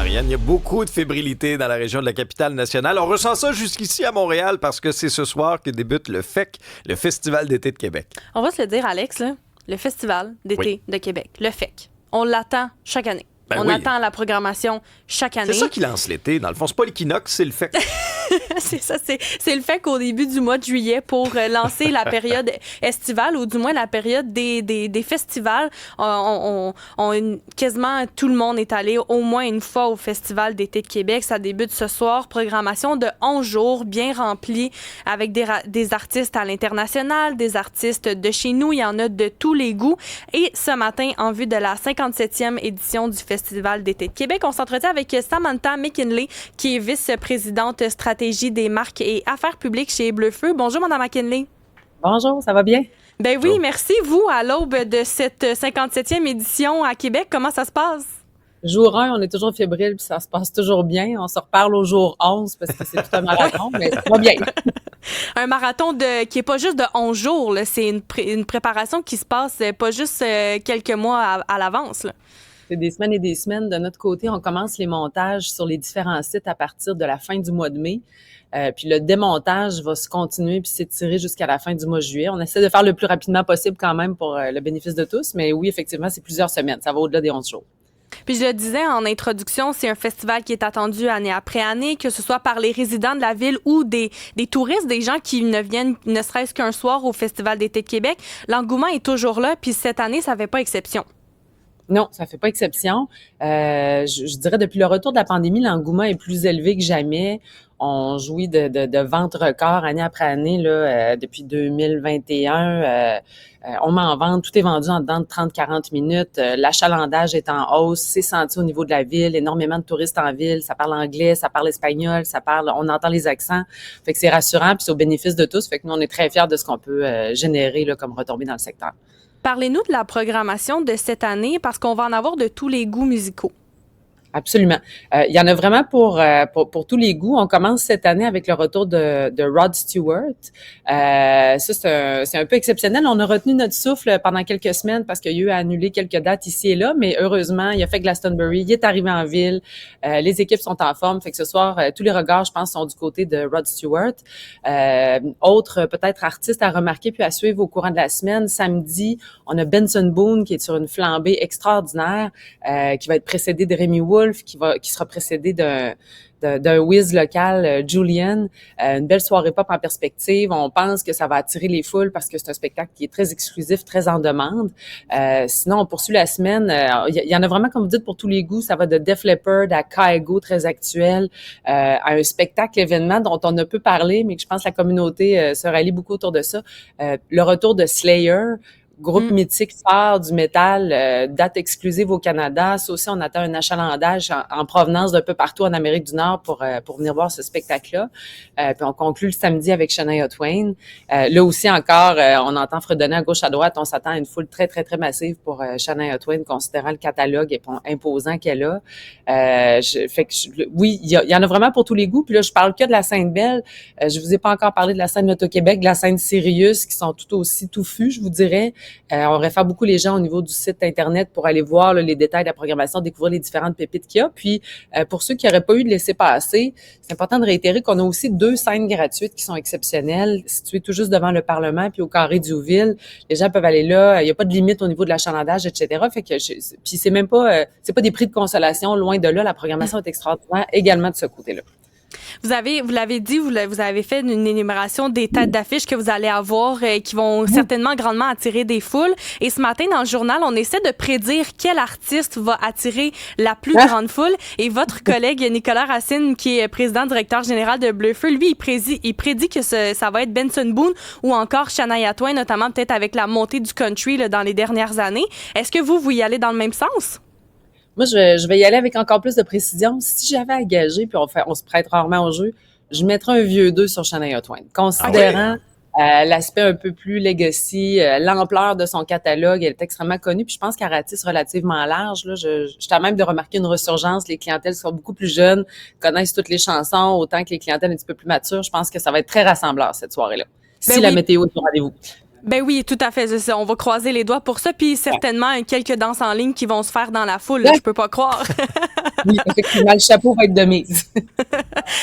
Marianne. Il y a beaucoup de fébrilité dans la région de la capitale nationale. On ressent ça jusqu'ici à Montréal parce que c'est ce soir que débute le FEC, le Festival d'été de Québec. On va se le dire, Alex, là, le Festival d'été de Québec, le FEC. On l'attend chaque année. On attend la programmation chaque année. C'est ça qui lance l'été. Dans le fond, c'est pas l'équinoxe, c'est le FEC. C'est ça, c'est le FEC au début du mois de juillet pour lancer la période estivale ou du moins la période des festivals. Quasiment tout le monde est allé au moins une fois au Festival d'été de Québec. Ça débute ce soir. Programmation de 11 jours, bien remplie, avec des artistes à l'international, des artistes de chez nous. Il y en a de tous les goûts. Et ce matin, en vue de la 57e édition du Festival d'été de Québec, on s'entretient avec Samantha McKinley, qui est vice-présidente stratégie des marques et affaires publiques chez Bleu-Feu. Bonjour, Mme McKinley. Bonjour, ça va bien? Ben oui, merci. Vous, à l'aube de cette 57e édition à Québec, comment ça se passe? Jour 1, on est toujours fébrile, puis ça se passe toujours bien. On se reparle au jour 11 parce que c'est tout un marathon, mais ça va bien. Un marathon qui est pas juste de 11 jours, là. C'est une préparation qui se passe pas juste quelques mois à l'avance, là. C'est des semaines et des semaines. De notre côté, on commence les montages sur les différents sites à partir de la fin du mois de mai. Puis le démontage va se continuer puis s'étirer jusqu'à la fin du mois de juillet. On essaie de faire le plus rapidement possible quand même pour le bénéfice de tous. Mais oui, effectivement, c'est plusieurs semaines. Ça va au-delà des 11 jours. Puis je le disais en introduction, c'est un festival qui est attendu année après année, que ce soit par les résidents de la ville ou des touristes, des gens qui ne viennent ne serait-ce qu'un soir au Festival d'été de Québec. L'engouement est toujours là, puis cette année, ça ne fait pas exception. Non, ça fait pas exception. Je dirais depuis le retour de la pandémie, l'engouement est plus élevé que jamais. On jouit de ventes records année après année là, depuis 2021. On m'en vend, tout est vendu en dedans de 30-40 minutes. L'achalandage est en hausse, c'est senti au niveau de la ville, énormément de touristes en ville, ça parle anglais, ça parle espagnol, on entend les accents. Fait que c'est rassurant, puis c'est au bénéfice de tous. Fait que nous, on est très fiers de ce qu'on peut générer là, comme retombée dans le secteur. Parlez-nous de la programmation de cette année parce qu'on va en avoir de tous les goûts musicaux. Absolument. Il y en a vraiment pour tous les goûts. On commence cette année avec le retour de Rod Stewart. Ça, c'est un peu exceptionnel. On a retenu notre souffle pendant quelques semaines parce qu'il y a eu à annuler quelques dates ici et là, mais heureusement, il a fait Glastonbury, il est arrivé en ville, les équipes sont en forme. Fait que ce soir, tous les regards, je pense, sont du côté de Rod Stewart. Autre peut-être artiste à remarquer puis à suivre au courant de la semaine. Samedi, on a Benson Boone qui est sur une flambée extraordinaire, qui va être précédé de Rémi Wolf, qui sera précédé d'un whiz local, Julian. Une belle soirée pop en perspective. On pense que ça va attirer les foules parce que c'est un spectacle qui est très exclusif, très en demande. Sinon, on poursuit la semaine. Il y en a vraiment, comme vous dites, pour tous les goûts. Ça va de Def Leppard à Kygo, très actuel, à un spectacle événement dont on ne peut parler, mais que je pense que la communauté se rallie beaucoup autour de ça. Le retour de Slayer, groupe mythique phare du métal, date exclusive au Canada. Ça aussi, on attend un achalandage en provenance d'un peu partout en Amérique du Nord pour venir voir ce spectacle-là. Puis on conclut le samedi avec Shania Twain. Là aussi encore, on entend fredonner à gauche à droite. On s'attend à une foule très, très, très massive pour Shania Twain, considérant le catalogue imposant qu'elle a. Oui, il y en a vraiment pour tous les goûts. Puis là, je parle que de la scène belle. Je vous ai pas encore parlé de la scène Loto-Québec, de la scène Sirius, qui sont tout aussi touffus, je vous dirais. On réfère beaucoup les gens au niveau du site Internet pour aller voir là, les détails de la programmation, découvrir les différentes pépites qu'il y a. Puis, pour ceux qui n'auraient pas eu de laisser-passer, c'est important de réitérer qu'on a aussi 2 scènes gratuites qui sont exceptionnelles, situées tout juste devant le Parlement puis au Carré Diouville. Les gens peuvent aller là. Il n'y a pas de limite au niveau de l'achalandage, etc. Fait que puis c'est même pas, c'est pas des prix de consolation, loin de là. La programmation est extraordinaire également de ce côté-là. Vous l'avez dit, vous avez fait une énumération des têtes d'affiches que vous allez avoir qui vont certainement grandement attirer des foules. Et ce matin, dans le journal, on essaie de prédire quel artiste va attirer la plus grande foule. Et votre collègue Nicolas Racine, qui est président-directeur général de Bleu-Feu, lui, il prédit que ça va être Benson Boone ou encore Shania Twain, notamment peut-être avec la montée du country là, dans les dernières années. Est-ce que vous y allez dans le même sens? Moi, je vais y aller avec encore plus de précision. Si j'avais à gager, puis on se prête rarement au jeu, je mettrais un vieux 2 sur Shania Twain. Considérant l'aspect un peu plus legacy, l'ampleur de son catalogue, elle est extrêmement connue. Puis je pense qu'elle ratisse relativement large. Là, je suis à même de remarquer une ressurgence. Les clientèles sont beaucoup plus jeunes, connaissent toutes les chansons, autant que les clientèles un petit peu plus matures. Je pense que ça va être très rassembleur cette soirée-là. Si la météo est au rendez-vous. Ben oui, tout à fait. On va croiser les doigts pour ça. Puis certainement quelques danses en ligne qui vont se faire dans la foule. Là, je peux pas croire. Oui, effectivement, le chapeau va être de mise.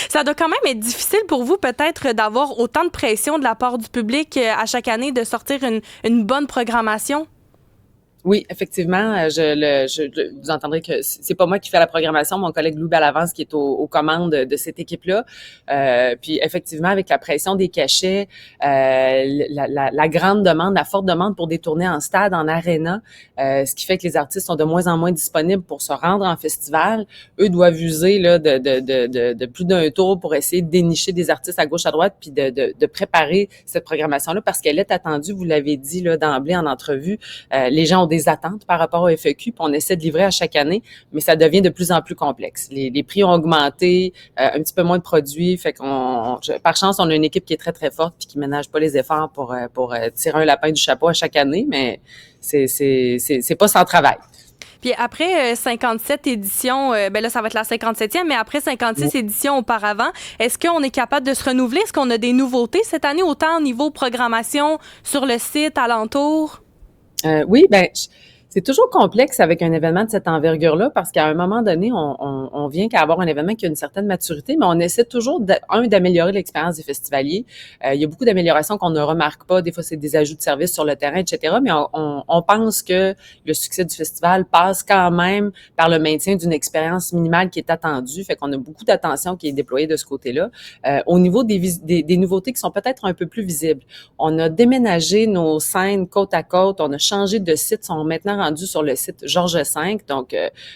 Ça doit quand même être difficile pour vous, peut-être, d'avoir autant de pression de la part du public à chaque année de sortir une bonne programmation. Oui, effectivement, vous entendrez que c'est pas moi qui fais la programmation, mon collègue Lou Bellavance qui est aux commandes de cette équipe-là. Puis effectivement, avec la pression des cachets, la grande demande, la forte demande pour des tournées en stade, en aréna, ce qui fait que les artistes sont de moins en moins disponibles pour se rendre en festival. Eux doivent user là de plus d'un tour pour essayer de dénicher des artistes à gauche à droite, puis de préparer cette programmation-là parce qu'elle est attendue. Vous l'avez dit là d'emblée en entrevue, les gens ont des attentes par rapport au FEQ, puis on essaie de livrer à chaque année, mais ça devient de plus en plus complexe. Les prix ont augmenté, un petit peu moins de produits, fait par chance, on a une équipe qui est très, très forte puis qui ménage pas les efforts pour tirer un lapin du chapeau à chaque année, mais c'est pas sans travail. Puis après 57 éditions, ben là, ça va être la 57e, mais après 56 éditions auparavant, est-ce qu'on est capable de se renouveler? Est-ce qu'on a des nouveautés cette année, autant au niveau programmation, sur le site, alentour? Oui, ben c'est toujours complexe avec un événement de cette envergure-là parce qu'à un moment donné, on vient qu'à avoir un événement qui a une certaine maturité, mais on essaie toujours, d'améliorer l'expérience des festivaliers. Il y a beaucoup d'améliorations qu'on ne remarque pas. Des fois, c'est des ajouts de services sur le terrain, etc. Mais on pense que le succès du festival passe quand même par le maintien d'une expérience minimale qui est attendue. Fait qu'on a beaucoup d'attention qui est déployée de ce côté-là. Au niveau des nouveautés qui sont peut-être un peu plus visibles, on a déménagé nos scènes côte à côte. On a changé de site, sont maintenant rendus sur le site Georges V, donc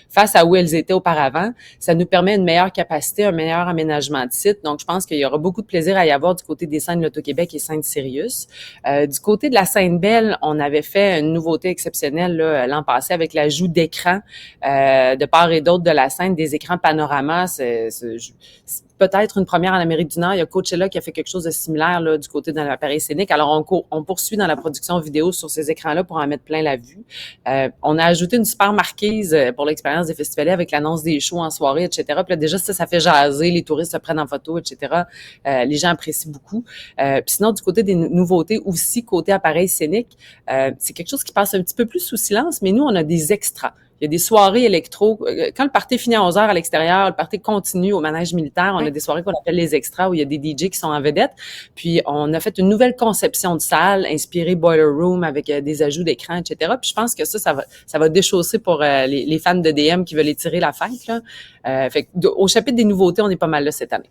face à où elles étaient auparavant. Ça nous permet une meilleure capacité, un meilleur aménagement de site. Donc, je pense qu'il y aura beaucoup de plaisir à y avoir du côté des scènes Loto-Québec et scène Sirius. Du côté de la scène Belle, on avait fait une nouveauté exceptionnelle là, l'an passé avec l'ajout d'écrans de part et d'autre de la scène, des écrans panorama. C'est peut-être une première en Amérique du Nord. Il y a Coachella qui a fait quelque chose de similaire là, du côté de l'appareil scénique. Alors, on poursuit dans la production vidéo sur ces écrans-là pour en mettre plein la vue. On a ajouté une super marquise pour l'expérience des festivaliers avec l'annonce des shows en soirée, etc. Puis là, déjà, ça fait jaser. Les touristes se prennent en photo, etc. Les gens apprécient beaucoup. Puis sinon, du côté des nouveautés aussi, côté appareil scénique, c'est quelque chose qui passe un petit peu plus sous silence, mais nous, on a des extras. Il y a des soirées électro. Quand le party finit à 11 heures à l'extérieur, le party continue au manège militaire. On a des soirées qu'on appelle les extras où il y a des DJ qui sont en vedette. Puis, on a fait une nouvelle conception de salle inspirée Boiler Room avec des ajouts d'écran, etc. Puis, je pense que ça va déchausser pour les fans de DM qui veulent étirer la fête, là. Fait que, au chapitre des nouveautés, on est pas mal là cette année.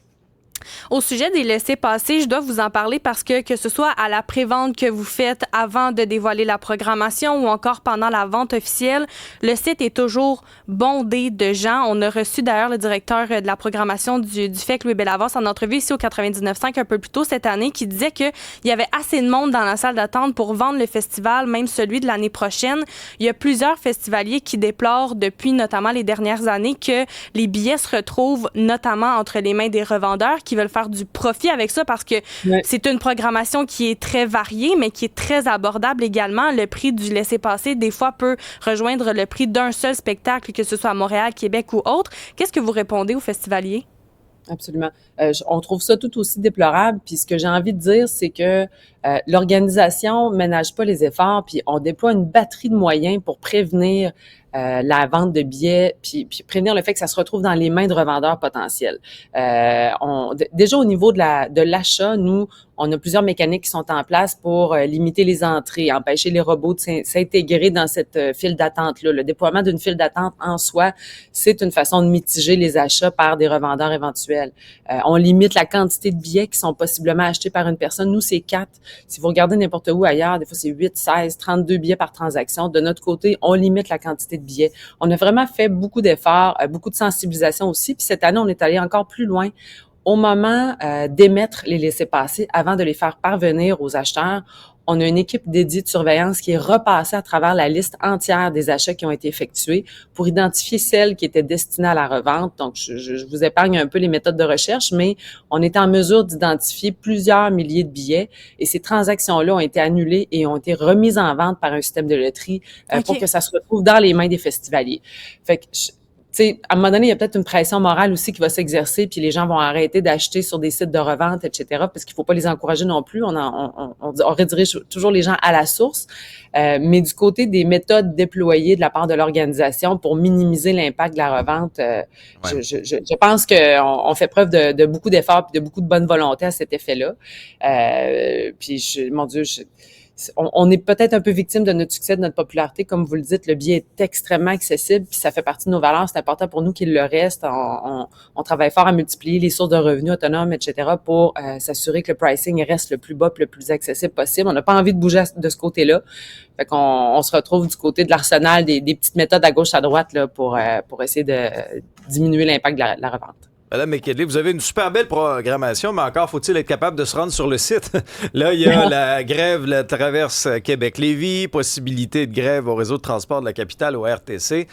Au sujet des laissez-passer, je dois vous en parler parce que ce soit à la prévente que vous faites avant de dévoiler la programmation ou encore pendant la vente officielle, le site est toujours bondé de gens. On a reçu d'ailleurs le directeur de la programmation du FEC, Louis Bellavance, en entrevue ici au 99.5 un peu plus tôt cette année, qui disait qu'il y avait assez de monde dans la salle d'attente pour vendre le festival, même celui de l'année prochaine. Il y a plusieurs festivaliers qui déplorent depuis notamment les dernières années que les billets se retrouvent notamment entre les mains des revendeurs qui veulent faire du profit avec ça parce que c'est une programmation qui est très variée, mais qui est très abordable également. Le prix du laissez-passer, des fois, peut rejoindre le prix d'un seul spectacle, que ce soit à Montréal, Québec ou autre. Qu'est-ce que vous répondez aux festivaliers? Absolument. On trouve ça tout aussi déplorable. Puis ce que j'ai envie de dire, c'est que l'organisation ménage pas les efforts, puis on déploie une batterie de moyens pour prévenir la vente de billets, puis prévenir le fait que ça se retrouve dans les mains de revendeurs potentiels. Déjà au niveau de l'achat, nous, on a plusieurs mécaniques qui sont en place pour limiter les entrées, empêcher les robots de s'intégrer dans cette file d'attente-là. Le déploiement d'une file d'attente en soi, c'est une façon de mitiger les achats par des revendeurs éventuels. On limite la quantité de billets qui sont possiblement achetés par une personne. Nous, c'est 4. Si vous regardez n'importe où ailleurs, des fois, c'est 8, 16, 32 billets par transaction. De notre côté, on limite la quantité de billets. On a vraiment fait beaucoup d'efforts, beaucoup de sensibilisation aussi. Puis cette année, on est allé encore plus loin. Au moment d'émettre les laissez-passer, avant de les faire parvenir aux acheteurs, on a une équipe dédiée de surveillance qui est repassée à travers la liste entière des achats qui ont été effectués pour identifier celles qui étaient destinées à la revente. Donc, je vous épargne un peu les méthodes de recherche, mais on est en mesure d'identifier plusieurs milliers de billets et ces transactions-là ont été annulées et ont été remises en vente par un système de loterie pour que ça se retrouve dans les mains des festivaliers. Fait que sais, à un moment donné, il y a peut-être une pression morale aussi qui va s'exercer, puis les gens vont arrêter d'acheter sur des sites de revente, etc., parce qu'il faut pas les encourager non plus. On redirige toujours les gens à la source. Mais du côté des méthodes déployées de la part de l'organisation pour minimiser l'impact de la revente, je pense qu'on fait preuve de beaucoup d'efforts et de beaucoup de bonne volonté à cet effet-là. Puis, mon Dieu, on est peut-être un peu victime de notre succès, de notre popularité. Comme vous le dites, le billet est extrêmement accessible, puis ça fait partie de nos valeurs. C'est important pour nous qu'il le reste. On travaille fort à multiplier les sources de revenus autonomes, etc., pour s'assurer que le pricing reste le plus bas et le plus accessible possible. On n'a pas envie de bouger de ce côté-là. Fait qu'on se retrouve du côté de l'arsenal des petites méthodes à gauche, à droite là, pour essayer de diminuer l'impact de la revente. Madame McKinley, vous avez une super belle programmation, mais encore faut-il être capable de se rendre sur le site. Là, il y a la grève, la traverse Québec-Lévis, possibilité de grève au réseau de transport de la capitale, au RTC.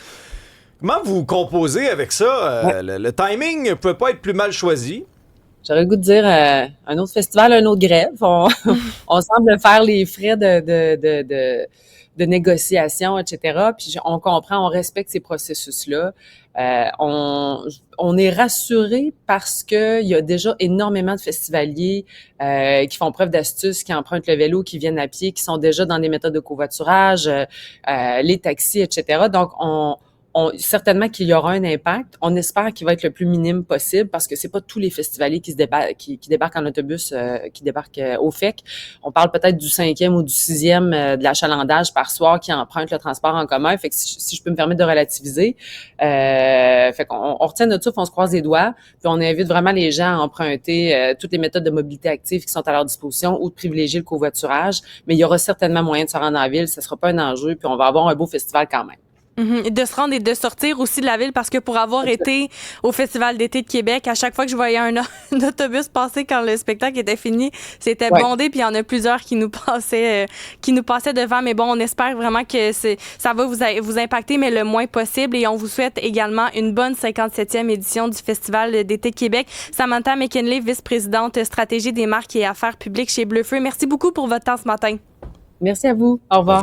Comment vous composez avec ça? Le timing ne peut pas être plus mal choisi. J'aurais le goût de dire un autre festival, une autre grève. On semble faire les frais de négociation, etc. Puis on comprend, on respecte ces processus-là. On est rassuré parce que il y a déjà énormément de festivaliers qui font preuve d'astuce, qui empruntent le vélo, qui viennent à pied, qui sont déjà dans des méthodes de covoiturage, les taxis, etc. Donc, certainement qu'il y aura un impact. On espère qu'il va être le plus minime possible parce que c'est pas tous les festivaliers qui débarquent en autobus, qui débarquent au FEC. On parle peut-être du 5e ou du 6e de l'achalandage par soir qui empruntent le transport en commun. Fait que si je peux me permettre de relativiser, fait qu'on retient notre souffle, on se croise les doigts, puis on invite vraiment les gens à emprunter toutes les méthodes de mobilité active qui sont à leur disposition ou de privilégier le covoiturage. Mais il y aura certainement moyen de se rendre en ville. Ça sera pas un enjeu, puis on va avoir un beau festival quand même. Mm-hmm. De se rendre et de sortir aussi de la ville parce que pour avoir été au Festival d'été de Québec, à chaque fois que je voyais un autobus passer quand le spectacle était fini, c'était bondé puis il y en a plusieurs qui nous passaient devant. Mais bon, on espère vraiment que ça va vous impacter, mais le moins possible. Et on vous souhaite également une bonne 57e édition du Festival d'été de Québec. Samantha McKinley, vice-présidente stratégie des marques et affaires publiques chez Bleu Feu. Merci beaucoup pour votre temps ce matin. Merci à vous. Au revoir. Bonjour.